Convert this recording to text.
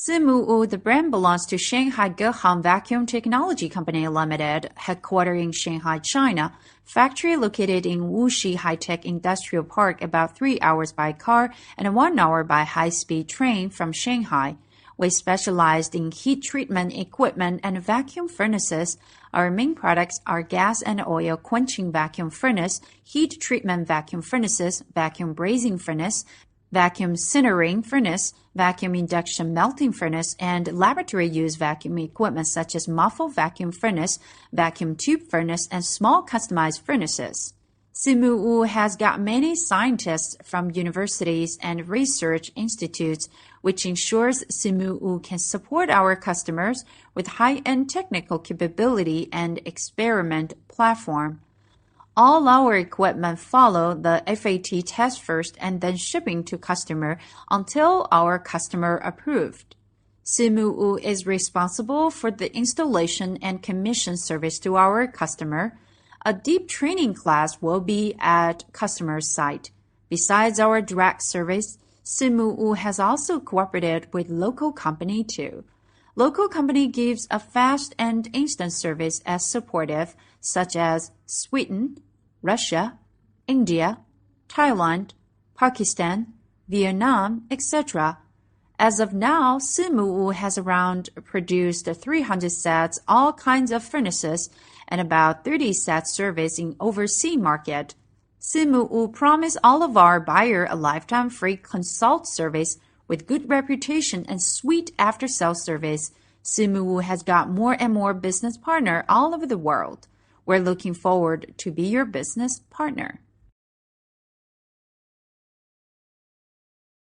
SIMUWU, the brand belongs to Shanghai Gehan Vacuum Technology Company Limited, headquartered in Shanghai, China. Factory located in Wuxi High-Tech Industrial Park, about 3 hours by car and 1 hour by high-speed train from Shanghai. We specialized in heat treatment equipment and vacuum furnaces. Our main products are gas and oil quenching vacuum furnace, heat treatment vacuum furnaces, vacuum brazing furnace, vacuum sintering furnace, vacuum induction melting furnace, and laboratory-use vacuum equipment such as muffle vacuum furnace, vacuum tube furnace, and small customized furnaces. SIMUWU has got many scientists from universities and research institutes, which ensures SIMUWU can support our customers with high-end technical capability and experiment platform. All our equipment follow the FAT test first and then shipping to customer until our customer approved. SIMUWU is responsible for the installation and commission service to our customer. A deep training class will be at customer's site. Besides our direct service, SIMUWU has also cooperated with local company too. Local company gives a fast and instant service as supportive, such as Sweden, Russia, India, Thailand, Pakistan, Vietnam, etc. As of now, SIMUWU has around produced 300 sets, all kinds of furnaces, and about 30 sets service in overseas market. SIMUWU promise all of our buyer a lifetime free consult service with good reputation and sweet after-sales service. SIMUWU has got more and more business partner all over the world. We're looking forward to be your business partner.